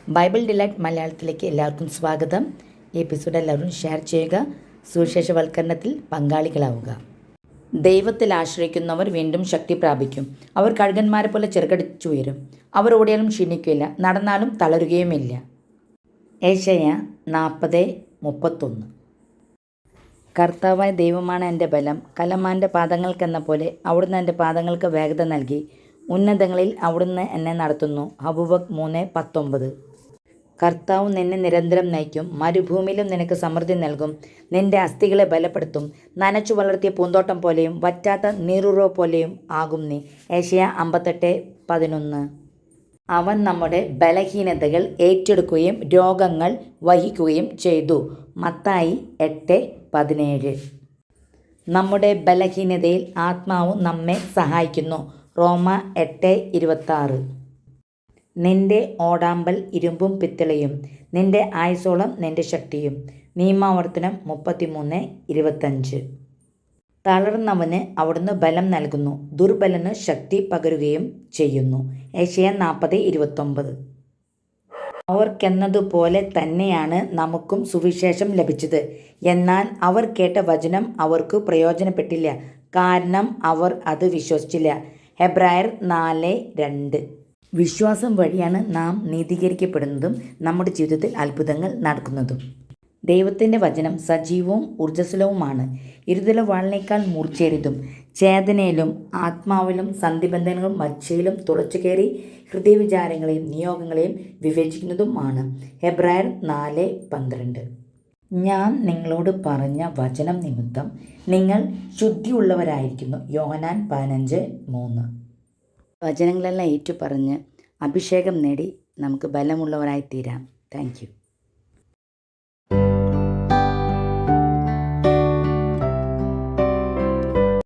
Bible delight മലയാളത്തിലേക്ക് എല്ലാവർക്കും സ്വാഗതം. ഈ എപ്പിസോഡ് എല്ലാവരും ഷെയർ ചെയ്യുക, സുവിശേഷവൽക്കരണത്തിൽ പങ്കാളികളാവുക. ദൈവത്തിൽ ആശ്രയിക്കുന്നവർ വീണ്ടും ശക്തി പ്രാപിക്കും. അവർ കഴുകന്മാരെ പോലെ ചിറകടിച്ചുയരും. അവർ ഓടിയാലും ക്ഷീണിക്കുകയില്ല, നടന്നാലും തളരുകയുമില്ല. ഏശയ്യ 40:31. കർത്താവായ ദൈവമാണ് എൻ്റെ ബലം. കലമാൻ്റെ പാദങ്ങൾക്കെന്ന പോലെ അവിടുന്ന് എൻ്റെ പാദങ്ങൾക്ക് വേഗത നൽകി. ഉന്നതങ്ങളിൽ അവിടുന്ന് എന്നെ നടത്തുന്നു. ഹബൂബക് 3:19. കർത്താവ് നിന്നെ നിരന്തരം നയിക്കും. മരുഭൂമിയിലും നിനക്ക് സമൃദ്ധി നൽകും. നിന്റെ അസ്ഥികളെ ബലപ്പെടുത്തും. നനച്ചു വളർത്തിയ പൂന്തോട്ടം പോലെയും വറ്റാത്ത നീരുറവ് പോലെയും ആകും നീ. ഏശയ്യ 58:11. അവൻ നമ്മുടെ ബലഹീനതകൾ ഏറ്റെടുക്കുകയും രോഗങ്ങൾ വഹിക്കുകയും ചെയ്തു. മത്തായി 8:17. നമ്മുടെ ബലഹീനതയിൽ ആത്മാവ് നമ്മെ സഹായിക്കുന്നു. റോമ 8:26. നിന്റെ ഓടാമ്പൽ ഇരുമ്പും പിത്തളയും, നിന്റെ ആയുസോളം നിന്റെ ശക്തിയും. നിയമാവർത്തനം 33:25. തളർന്നവന് അവിടുന്ന് ബലം നൽകുന്നു, ദുർബലന് ശക്തി പകരുകയും ചെയ്യുന്നു. ഏശയ്യ 40:29. അവർക്കെന്നതുപോലെ തന്നെയാണ് നമുക്കും സുവിശേഷം ലഭിച്ചത്. എന്നാൽ അവർ കേട്ട വചനം അവർക്ക് പ്രയോജനപ്പെട്ടില്ല, കാരണം അവർ അത് വിശ്വസിച്ചില്ല. ഹെബ്രായർ 4:2. വിശ്വാസം വഴിയാണ് നാം നീതീകരിക്കപ്പെടുന്നതും നമ്മുടെ ജീവിതത്തിൽ അത്ഭുതങ്ങൾ നടക്കുന്നതും. ദൈവത്തിൻ്റെ വചനം സജീവവും ഊർജ്ജസ്വലവുമാണ്. ഇരുതല വാളിനേക്കാൾ മൂർച്ചയേറിയതും ചേതനയിലും ആത്മാവിലും സന്ധിബന്ധനങ്ങളും മജ്ജയിലും തുളച്ചു കയറി ഹൃദയവിചാരങ്ങളെയും നിയോഗങ്ങളെയും വിവേചിക്കുന്നതുമാണ്. ഹെബ്രായർ 4:12. ഞാൻ നിങ്ങളോട് പറഞ്ഞ വചനം നിമിത്തം നിങ്ങൾ ശുദ്ധിയുള്ളവരായിരിക്കുന്നു. യോഹന്നാൻ 15:3. വചനങ്ങളെല്ലാം ഏറ്റുപറഞ്ഞ് അഭിഷേകം നേടി നമുക്ക് ബലമുള്ളവരായി തീരാം. Thank you.